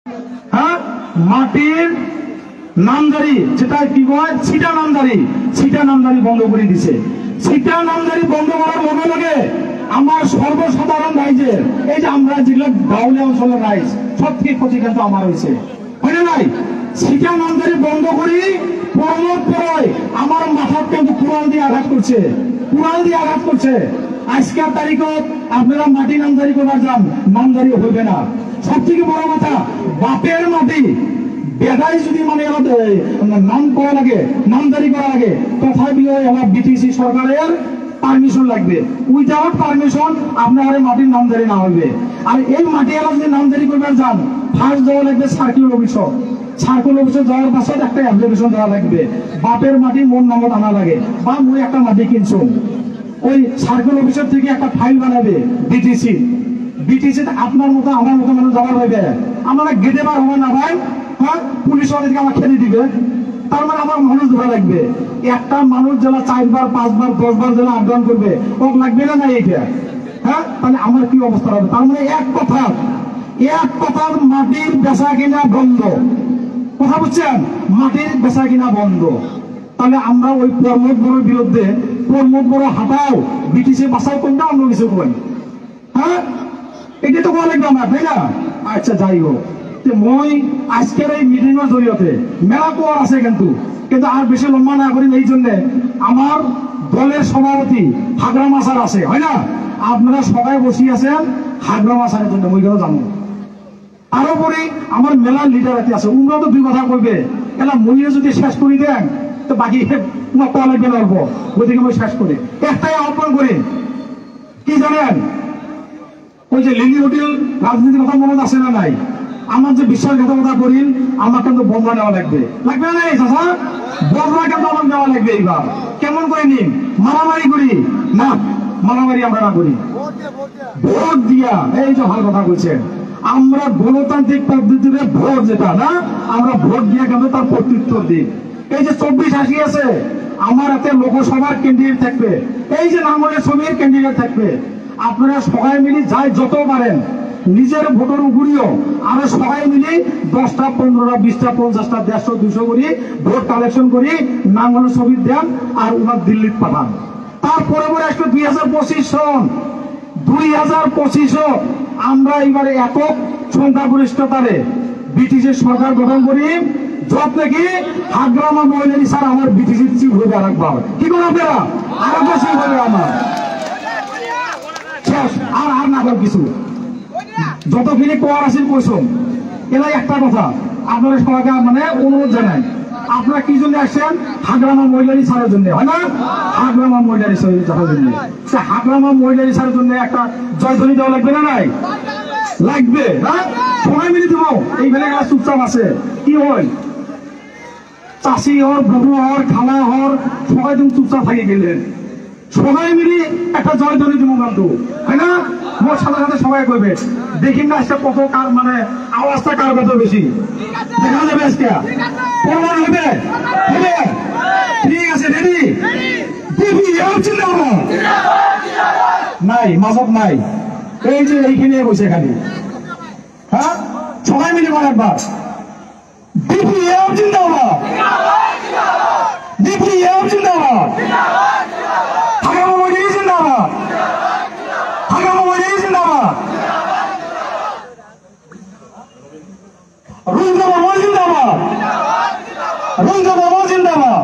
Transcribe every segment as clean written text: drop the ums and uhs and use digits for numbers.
হ্যাঁ, মাটির নামদারি, যেটা কি কয় ছিটা নামদারি, ছিটা নামদারি বন্ধ করে দিছে। ছিটা নামদারি বন্ধ করার লগে লগে আমার সর্বসাধারণ রাইজের, এই যে আমরা যেগুলো গাঁওলিয়া অঞ্চলের রাইজ, সব থেকে ক্ষতি কিন্তু আমার হয়েছে, হয় না নাই? ছিটা নামদারি বন্ধ করি প্রমোদ পড়ায় আমার মাথার কিন্তু কুড়াল দিয়ে আঘাত করছে, কুড়াল দিয়ে আঘাত করছে। আজকের তারিখত আপনারা মাটি নামদারি করবার যান, নামদারি হইবে না। সব থেকে বড় কথা, বাপের মাটি বেদাই যদি মানে নাম করা লাগে, নামদারি করা লাগে, তথাপিও এবার বিটিসি সরকারের পারমিশন লাগবে। উইদাউট পারমিশন আপনার মাটির নামদারি না হইবে। আর এই মাটি এলাকা যদি নামদারি করবার যান, ফার্স্ট দেওয়া লাগবে সার্কেল অফিস। সার্কেল অফিসে যাওয়ার পাশে একটা অ্যাপ্লিকেশন দেওয়া লাগবে, বাপের মাটি মোর নামত আনা লাগে, বা মই একটা মাটি কিনছো, ওই সার্কেল অফিসের থেকে একটা ফাইল বানাবে বিটিসি। বিটিসি আপনার মতো আমার মতো মানুষ যাওয়ার হইবে, আমরা গেটে বার হবে না ভাই, হ্যাঁ, পুলিশ ওদেরকে আমার খেতে দিবে। তার মানে আমার মানুষ ধরা লাগবে। একটা মানুষ যারা 4 বার 5 বার 10 বার যারা আপ ডাউন করবে, ওক লাগবে না এইটা, হ্যাঁ? তাহলে আমার কি অবস্থা হবে? তার মানে এক কথার মাটির বেচা কিনা বন্ধ। কথা বুঝছেন? মাটির বেচা কিনা বন্ধ। তাহলে আমরা ওই প্রমোদ বড়োর বিরুদ্ধে, প্রমোদ বড়ো হাঁটাও, বিটিসি বাসাও কোনটা অন্য কিছু করেন, হ্যাঁ? এটা তো বলা লাগবে আমার, তাই না? আচ্ছা, যাই হোক, মই আজকের এই মিটিং এর জরিয়তে মেলা কোয়ার আছে, কিন্তু আর বেশি লম্বা না করি। এই জন্য আমার দলের সভাপতি হাগরা মাসার আছে, হয় না? আপনারা সবাই বসে আছেন হাগরা মাসারের জন্য, মই কেন জানো। আরো পরে আমার মেলার লিডার আছে, উনরা তো 2 কথা কইবে, এলা মইয়ে যদি শেষ করি দেন তো বাকি কোয়া লাগবে না, অল্প ওইদিকে মই শেষ করি। একটাই আহ্বান করি, কি জানেন? ওই যে লিলি হোটেল রাজনীতির কথা মনে আছে না নাই? আমার যে বিশ্বাসঘাতকতা করিল, আমার কিন্তু বদলা নেওয়া লাগবে, লাগবে না? চাচা, বদলা কিন্তু আমার নেওয়া লাগবে। এইবার কেমন করে নিন? মারামারি করি না, মারামারি আমরা না করি, ভোট দিয়া। এই যে ভালো কথা বলছেন, আমরা গণতান্ত্রিক পদ্ধতিতে ভোট, যেটা না, আমরা ভোট দিয়ে কিন্তু তার প্রত্যুত্তর দিই। এই যে 24-80 আছে, আমার হাতে লোকসভার ক্যান্ডিডেট থাকবে, এই যে নাঙ্গলের ছবির ক্যান্ডিডেট থাকবে। আপনারা সবাই মিলে যাই যত পারেন, নিজের ভোটের উপরিও আরো সবাই মিলে 10টা 15টা 20টা 50টা 150 200 করি ভোট কালেকশন করি, নাঙ্গলের ছবি দেন আর ওনার দিল্লিতে পাঠান। তারপরে আসবে 2025 সন। 2025 আমরা এবারে একক সংখ্যাগরিষ্ঠতারে বিটিসি সরকার গঠন করি, যত নাকি হাগ্রামা মহিলারি স্যার আমার বিটিসির চিফ হবে আরেকবার। কি করে আপনারা? আরেকবার চিফ হবে আমার, শেষ। আর না কর কিছু, যতখিনি কোয়ার আসিল কইসম। এলাই একটা কথা আপনারা সবাইকে মানে অনুরোধ জানাই, আপনারা কি জন্য আসছেন? হাগ্রামা মহিলারি স্যারের জন্য, হয় না? হাগ্রামা মহিলারি স্যারের জন্য, হাগ্রামা মহিলারি স্যারের জন্য একটা জয়ধ্বনি দেওয়া লাগবে না? নাই লাগবে, হ্যাঁ? সবাই মিলে দেবো। এই বেলা চুপচাপ আছে, কি হয়? চাষি হর, বহু হর, খালা হর, সবাই তুমি চুপচাপ থাকি গেলেন, সবাই মিলে একটা জয়ধ্বনি দিব কিন্তু, হয় না? মোর সাথে সাথে সবাই কইবে, দেখি না আজকে কত কার মানে আওয়াজটা কার কত বেশি দেখা যাবে। আজকে প্রমাণ হবে, হবে? ঠিক আছে, রেডি? নাই মাজক নাই, এই যে এইখানে বসে খালি, হ্যাঁ? সবাই মিলে বল একবার, ডিপিএম জিন্দাবাদ, ডিপিএম জিন্দাবাদ, হাগ্রামা মহিলারি জিন্দাবাদ, হাগ্রামা মহিলারি জিন্দাবাদ, রুঞ্জা বাবা জিন্দাবাদ, রুঞ্জা বাবা জিন্দাবাদ।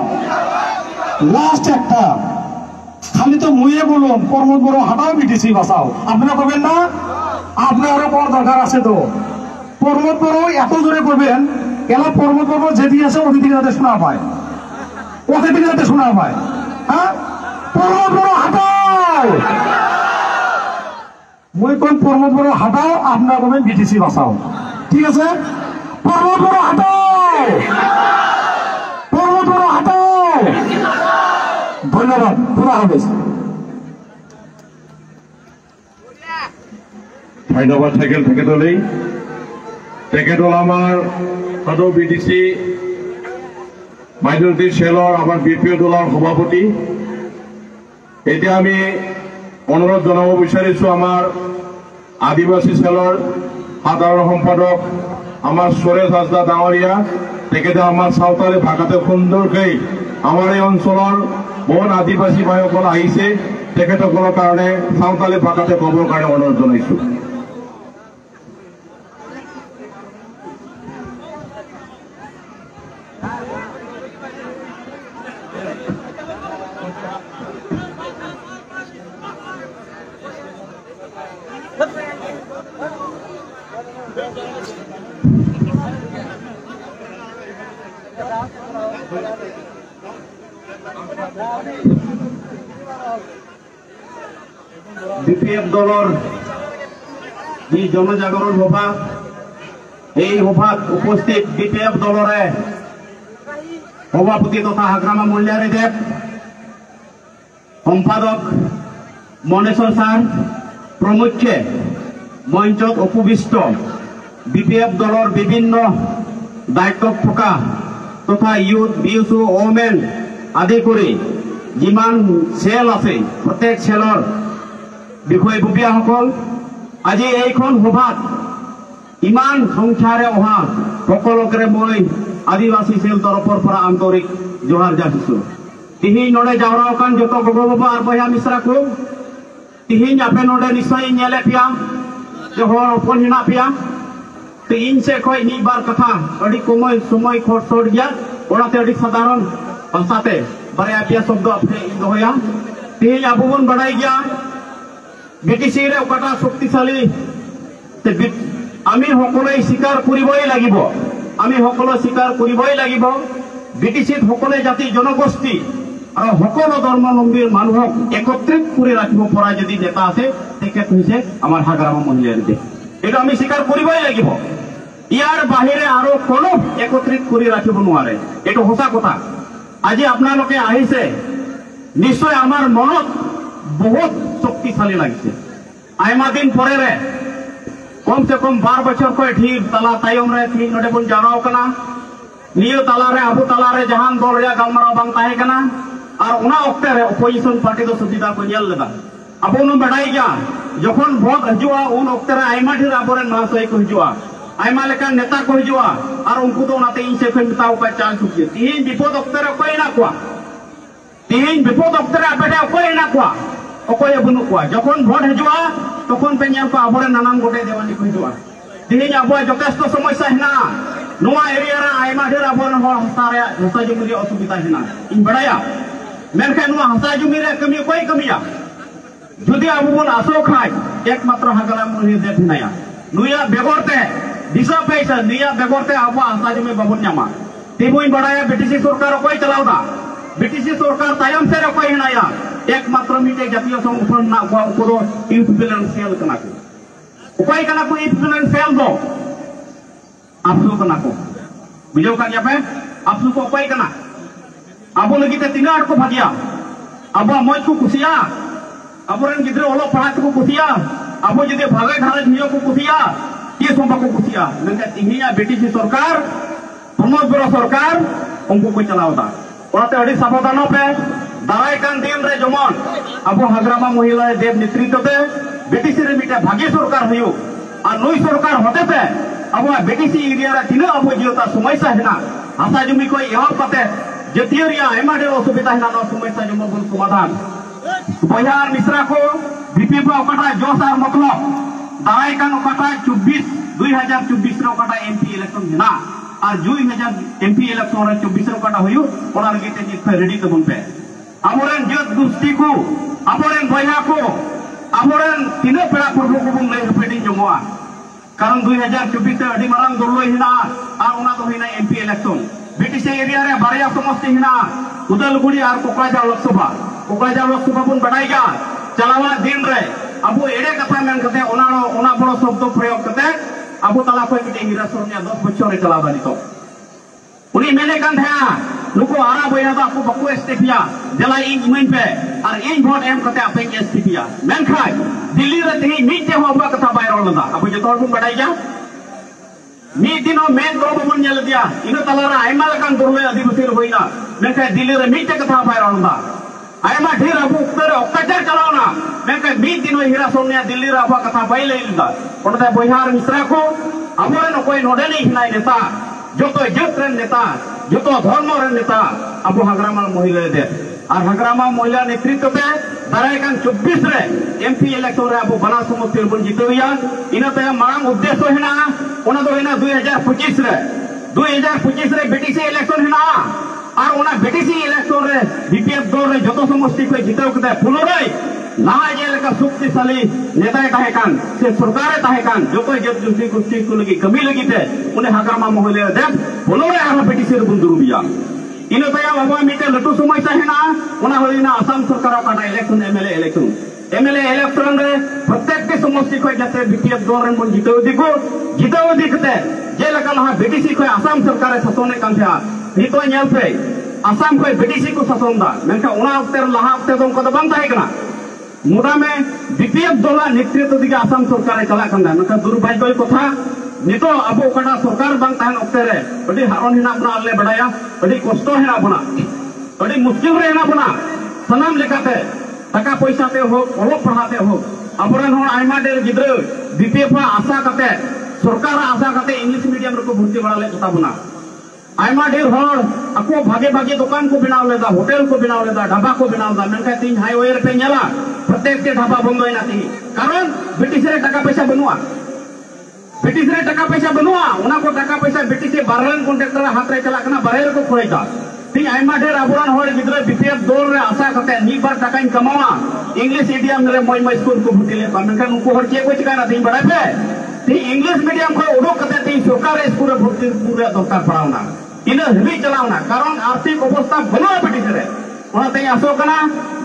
লাস্ট একটা, খালি তো মুয়ে বলুন প্রমোদ বড় হাঁটাও বিটিসি বাঁচাও, আপনারা করবেন না? আপনারও পর দরকার আছে তো। প্রমোদ বড় এত জোরে করবেন, এলা প্রমোদ বড় যেদিকে আছে ওদিকে যাতে শোনা পায়, ওকে দিকে যাতে শোনা পায়, হ্যাঁ? প্রমোদ বড় হাঁটাও, মই কোন প্রমোদ বড় হাঁটাও, আপনারা করবেন বিটিসি বাঁচাও, ঠিক আছে? প্রমোদ বড় হাঁটাও, প্রমোদ বড় হাঁটাও। ধন্যবাদ, পুরা হবে। ধন্যবাদ থাকিল তেখেতলৈ। তেখেতল আমাৰ সদৌ বিটিসি মাইনৰিটি সেলৰ আমাৰ বিপিঅ দলৰ সভাপতি। এতিয়া আমি অনুৰোধ জনাব বিচাৰিছো আমাৰ আদিবাসী সেলৰ সাধাৰণ সম্পাদক আমার সুরেশ হাসদা ডাঙরিয়া তেখেতে আমাৰ সাঁওতালি ভাষাতে সুন্দৰকৈ আমাৰ এই অঞ্চলৰ বহুত আদিবাসী ভাইসকল আহিছে তেখেতসকলৰ কাৰণে সাঁওতালি ভাষাতে ক'বৰ কাৰণে অনুৰোধ জনাইছো। বিপিএফ দলৰ যি জনজাগৰণ সভা, এই সভাত উপস্থিত বিপিএফ দলৰে সভাপতি তথা হাগ্ৰামা মল্লিয়াৰী দেৱ, সম্পাদক মনেশ্বৰ ছাৰ প্ৰমুখ্যে মঞ্চত উপবিষ্ট বিপিএফ দলৰ বিভিন্ন দায়িত্বত থকা তথা ইউথ বিউচু ওমেন আদি কৰি যিমান চেল আছে প্ৰত্যেক চেলৰ বিষয়ববীয়াসকল, আজি এইখন সভাত ইমান সংখ্যাৰে অহা সকলোকে মই আদিবাসী সেল তৰফৰ পৰা আন্তৰিক জোহাৰ যাচিছো। তিহিন নডে যাওয়ার কান যত গগো বাবা আর বয়া মিশ্রা কো তিহিন আপে নডে নিশ্চয় নেলে पिया যে হর অপন হিনা पिया তো ইন সে কই নি বার কথা অডি কোময় সময় খট ছড় গিয়া ওনাতে অডি সাধারণ ভাষাতে বারে पिया শব্দ আপনি দহয়া তিহিন আবু বন বাড়াই গিয়া বিটিসি রে কটা শক্তিশালী তে আমি সকলে স্বীকাৰ কৰিবই লাগিব, আমি সকলো স্বীকাৰ কৰিবই লাগিব। ব্ৰিটিছিত সকলে জাতি জনগোষ্ঠী আৰু সকলো ধৰ্মাৱলম্বীৰ মানুহক একত্ৰিত কৰি ৰাখিব পৰা যদি নেতা আছে তেখেত হৈছে আমাৰ হাগ্ৰামা মহিলাৰ দেশ। এইটো আমি স্বীকাৰ কৰিবই লাগিব। ইয়াৰ বাহিৰে আৰু কোনো একত্ৰিত কৰি ৰাখিব নোৱাৰে, এইটো সঁচা কথা। আজি আপোনালোকে আহিছে, নিশ্চয় আমাৰ মনত বহুত শক্তিশালী লাগিছে। আইমা দিন পরেরে कम से कम 12 बछर को ठीक तला तायम रे ठीक नडे बन जाराव कना नियो तला रे आबू तला रे जहान दल रे गलमाराव बांग ताहे कना और उना ओक्ते रे अपोजिशन पार्टी दो सुविधा को नेल लेदा। अब उन बड़ाई गया जखन भोट हजुआ उन ओक्ते रे आइमा ढेर आबोरे महाशय को हजुआ आइमा लेका नेता को हजुआ और उनको तो उनाते इनसे कोई मिताव का चाल चुकी तीन विपद ओक्ते रे कोई ना कुआ तीन विपद ओक्ते रे आबेटे कोई ना कुआ ओकोय बुनु कुआ जखन भोट हजुआ तखन पे नेल को आबोरे नानान गोटे देवानी को हजुआ तीन आबो जथेष्ट समस्या हिना नोआ एरिया रे आइमा ढेर आबोरे हर हस्ता रे हस्ता जुमि असुविधा हिना इन बड़ाया मेनखान नोआ हस्ता जुमि रे कमी कोई कमिया जुदी आबो बन आसो खाय एकमात्र हाग्रामा मल्लियारी देव हिनाया नुया बेगरते दिशा पैसा निया बेगरते आबो हस्ता जुमि बाबन न्यामा तेबोई बड़ाया बीटीसी सरकार कोई चलावदा बीटीसी सरकार तायम से रे कोई हिनाया एकमात्र मिटे जातीय संगठन ना को को इन्फ्लुएंशियल कना को उपाय कना को इन्फ्लुएंशियल दो आपसु कना को बुझो का या पे आपसु को उपाय कना आबो लगी ते तिनार को भागिया आबो मौज को खुशिया आबो रन गिद्रे ओलो पढ़ात को खुशिया आबो जदे भागे घारे धियो को खुशिया ये संबा को खुशिया नंगे तिहिया बीटीसी सरकार प्रमोद बरो सरकार उनको को चलावदा ओते अडी सावधानो पे दाराय कान दिन रे जमन आबो हाग्रामा महिला देव नेतृत्वते बीटीसी रे मिटे भागी सरकार हयो और नई सरकार होते पे आबो बीटीसी एरिया रे तिना आबो जियोता समस्या हिना हासा जमी को एहब कते जतियरिया एमाडे असुविधा हिना न समस्या जमन बन समाधान बयार मिश्रा को बीपीएफ ओकाटा जोश और मतलब दाराय कान ओकाटा 2024 रे ओकाटा एमपी इलेक्शन हिना और 2000 एमपी इलेक्शन रे 24 रे ओकाटा हयो ओना लगे ते नित रेडी तबन पे आबोरेन जत गुस्ती को आबोरेन बया को आबोरेन तीना पेड़ा प्रभु को बुन ले पेडी जमवा कारण 2024 ते अडी मारांग दललो हिना और ओना तो Hina MP election BTC area रे बारिया समस्ती हिना उदलगुड़ी और कोकराझार लोकसभा बुन बढ़ाईगा चलावा दिन रे अबो एडे कथा मेन कते ओना बड़ो शब्द प्रयोग कते अबो तला कोई मिटे हीरा सोनिया 10 बच्चों रे चलावा नितो उनी मेने कान था नुको आरा बया दा को बको एसटीपिया जला इन इमेन पे और इन वोट एम कते आपे एसटीपिया मेन खाय दिल्ली रे तेही मीटे हो अबा कथा बायरल दा अबो जतोर बुन बढ़ाईगा मी दिनो मेन रो बन नेल दिया इनो तलारा आइमा लकान दुरले अधिपति होइना मेन खाय दिल्ली रे मीटे कथा बायरल दा आइमा ढेर अबो उक्तर ओकाचार चलावना मेन खाय मी दिनो हीरा सोनिया दिल्ली रे अबा कथा बाय लेइदा ओनते बहार मिश्रा को amoren okoi nodeni hinai neta joto jatren neta joto dharmoren neta abu hagramal mohila de ar hagrama mohila netritwa te daraikan 24 re MP election re abu bana samostir bon jitoya ina tayam marang uddesho hena ona do hena 2025 re 2025 re BTC election hena আর ওনা BTC election রে BPF দল রে যত সমষ্টি কই জিতাও কতে পুনরায় লাহা যে লেকা শক্তিশালী নেতায় তাহেকান সে সরকারে তাহেকান যত জুতি কুস্তি কো লাগি কমি লাগিতে উনি হাগ্রামা মহলে দেখ পুনরায় আর BTC রে বন্ধু রুবিয়া ইনো তায়া বাবা মিতে লটু সমস্যা হেনা ওনা হইনা আসাম সরকার কাটা ইলেকশন এমএলএ ইলেকশন রে প্রত্যেকটি সমষ্টি কই যাতে বিপিএফ দল রে বন জিতাও দিকতে যে লেকা লাহা BTC কই আসাম সরকারে শাসনে কান্থা नितो पे आसाम को BTC को शासन दा मेनका उना अक्ते लहा अक्ते तो उनको बंद है कना मुदा में बीपीएफ दला नेतृत्व दिगे आसाम सरकार चला कंदा मेनका दुर्भाग्य कथा नितो अबो कटा सरकार बंद तहन अक्ते रे अडी हारन हिना अपना अल्ले बडाया अडी कष्ट हेना बना अडी मुश्किल रे हेना बना सनाम लेकाते टाका पैसा ते हो ओलो पढ़ाते हो अबरन होन आइमा डेर गिद्र बीपीएफ आशा कते सरकार आशा कते इंग्लिश मीडियम रे को भर्ती बड़ा ले कता बना आयमा ढेर हर ako भागे दुकान को बनाव लेदा होटल को बनाव लेदा ढाबा को बनाव दा मेनका तीन हाईवे पे नेला प्रत्येक के ढाबा बंद होइना थी कारण BTC रे टाका पैसा बनुआ BTC रे टाका पैसा बनुआ उना को टाका पैसा BTC बारलन कॉन्ट्रैक्टर हाथ रे चला कना बाहर को खोइता ती आयमा ढेर अबुरान होर गिद्रे BPF दौर रे आशा कते नी बार टाका इन कमावा इंग्लिश मीडियम रे मोय स्कूल को भुटिले मेनका उनको हर के को चिकाना थी बड़ा पे ती इंग्लिश मीडियम को उडो कते ती सरकार स्कूल रे भर्ती पूरा दरकार पड़ावना इन हबी चलावना कारण आर्थिक अवस्था बनुआ BTC रे ओनाते आसो कना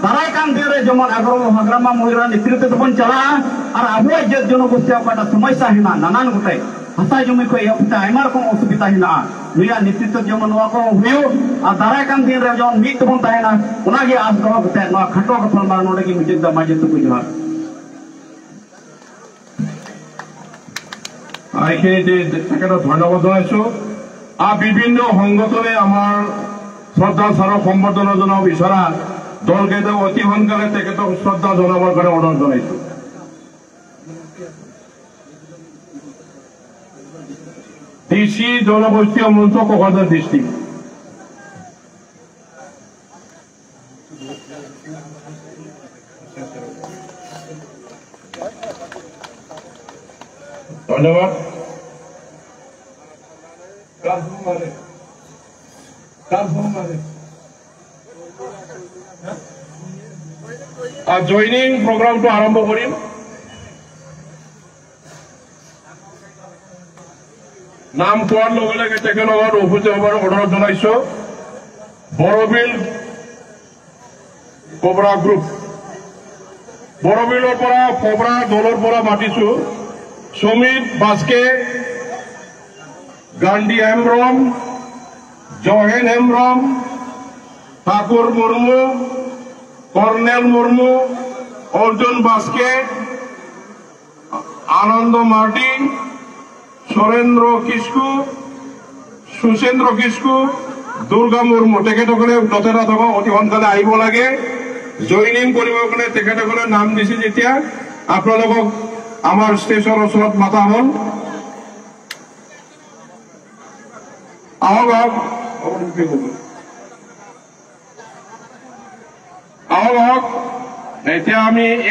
दाराय कान दिन रे जमन हाग्रामा महिला नेतृत्व तबन चला और आबो जे जनगोष्ठी काटा समस्या हिना नानान गोटे हसा जमी को एपता आयमा रकम असुविधा हिना मिया नेतृत्व जमन नवा को हुयो आ दाराय कान दिन रे जन मित तबन ताहेना ओनागे आस दो कते नवा खटो को फलमा नोडे की मिजिक दा माजे तो बुझा आइखे जे ताकेटा धन्यवाद जनाइছো विभिन्न संगठने आमार श्रद्धा स्मारक सम्बर्धना जनाब बिचरा दलके अति सोनकाले श्रद्धा जनाबर कारण अनुरोध जनाइছো DC जनगोष्ठी मंच कक्राझार डिस्ट्रिक्ट धन्यवाद जॉइनिंग प्रोग्राम तो आरम्भ करिम नाम कोৱাৰ লগে লগে তেখেতলোকৰ উপস্থিত হোৱাৰ অনুৰোধ জনাইছো বৰবিল কোবৰা গ্ৰুপ বৰবিলৰ পৰা কোবৰা দলৰ পৰা মাতিছো সুমিত বাস্কে गांधी हेम्ब्रम जहेन हेम्ब्रम ठाकुर मुर्मू कर्नेल मुर्मू अर्जुन बास्के आनंद मार्टी सुरेंद्र किस्कु सुसेंद्र किस्कु दुर्गा मुर्मू तेखेतসকলে দতেৰা থকা অতি সোনকালে আহিব লাগে জয়নিং কৰিব কাৰণে তেখেতসকলে নাম দিছে যেতিয়া আপোনালোকক আমাৰ ষ্টেচনৰ ওচৰত মাতা হ'ল आहक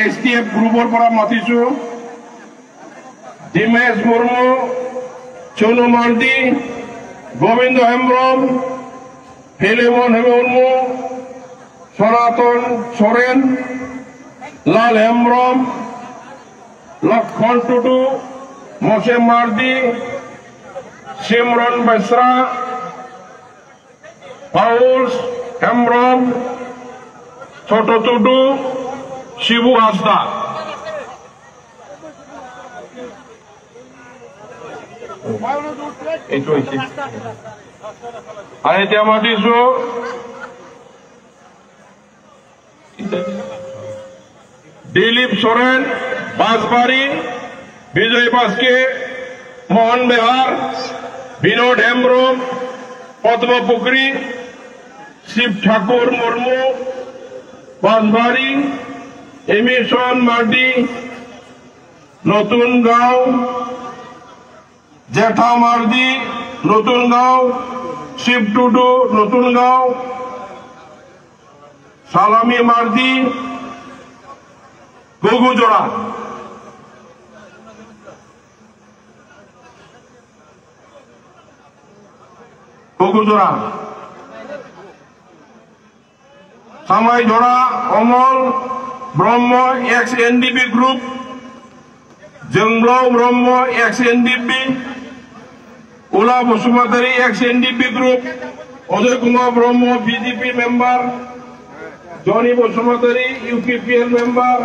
STF ग्रुपर पर मातिছো दिमेश मुर्मू चुनु मार्डी गोविंद हेम्ब्रम फिलिमन मुर्मू सनातन सोरेन लाल हेम्ब्रम लक्षण टुटू मोसे मार्डी सिमरन बेसरा पाउल हेम्ब्रम छोटो टुडू शिबू हासदा दिलीप सोरेन बांसबारी विजय बास्के मोहन बेहार विनोद हेम्ब्रम पद्म पुकरी शिव ठाकुर मुर्मू बांसबारी एमिशन मार्डी नतुन गाँव জেঠা মার্দি নতুন গাঁও, শিব টুডু নতুন গাঁও, সালামি মার্দি গগুজোড়া। গগুজোড়া সামাই জোড়া অমল ব্রহ্ম ex NDP group, Janglao Brahma ex NDP, Ola Basumatary ex NDP group, Ajay Kumar Brahma BJP member, Jony Basumatary UPPL member,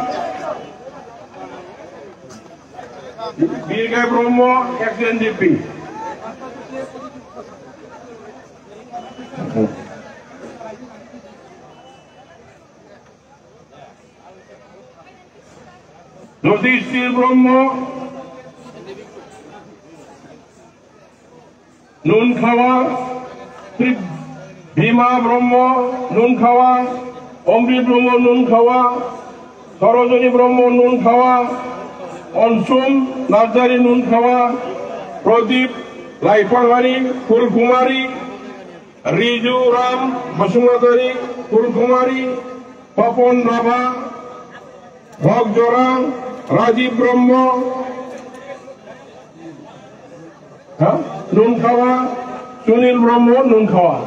Birgai Brahma ex NDP. যতীশ্বর ব্রহ্ম নুন খাওয়া, ভীমা ব্রহ্ম নুন খাওয়া, অমৃত ব্রহ্ম নুন খাওয়া, সরোজনী ব্রহ্ম নুন খাওয়া, অনসুম নার্জারি নুন খাওয়া, প্রদীপ লাইপাঙ্গারি ফুলকুমারী, রিজু রাম বসুমতারি ফুলকুমারী, তপন রাভা ভগজোড়া, রাজীব ব্রহ্ম নুন খাওয়া, সুনীল ব্রহ্ম নুন খাওয়া।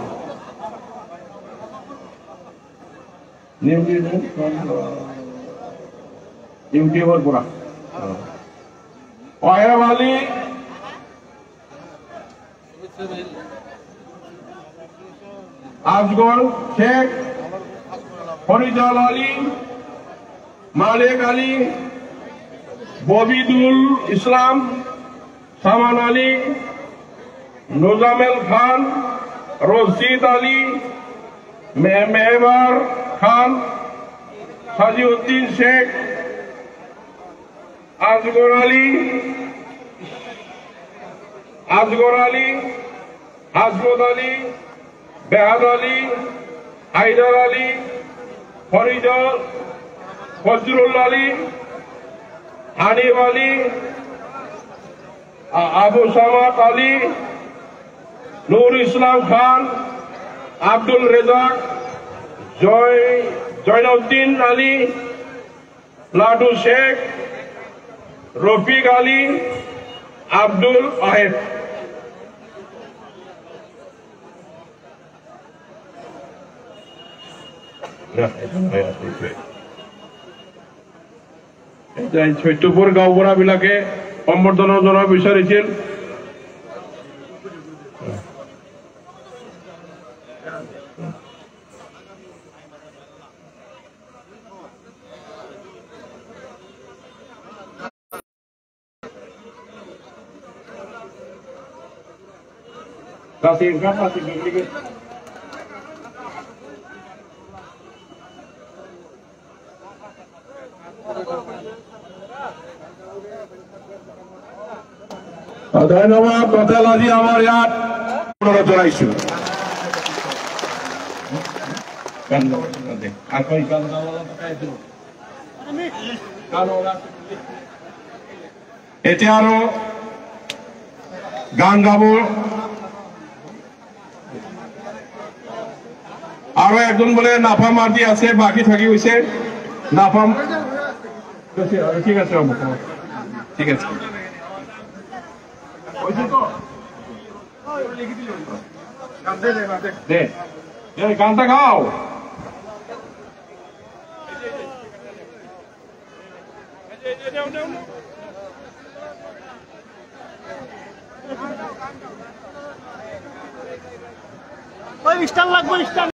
ইউটিউবার পুরা ওয়াহেব আলী, আজগর শেখ, ফরিজাল আলী, মালিক আলী, ববিদুল ইসলাম, সামান আলী, নোজামেল খান, রশিদ আলী, মেহবার খান, সাজিউদ্দিন শেখ, আজগর আলী, আজমত আলী, বেহাদ আলী, হায়দার আলী, ফজরুল আলী, হানিফ আলী, আবু সামাদ আলী, নূর ইসলাম খান, আব্দুল রেজাক, জয়নুদ্দিন আলী, লাডু শেখ, রফিক আলী, আব্দুল আহেদ। চৈত্যপুৰ গাঁওবুঢ়াবিলাকে সম্বৰ্ধনা জনাব বিচাৰিছিল। ধন্যবাদ। বাদল আজি আমাৰ ইয়াত অনুৰোধ জনাইছো। এতিয়া আৰু গান গাব আৰু একজন বোলে নাফা মাৰ্টি আছে, বাকী থাকি গৈছে নাফাম। ঠিক আছে হ'ব, ঠিক আছে গানটা গাও। স্টান লাগবে, স্টান।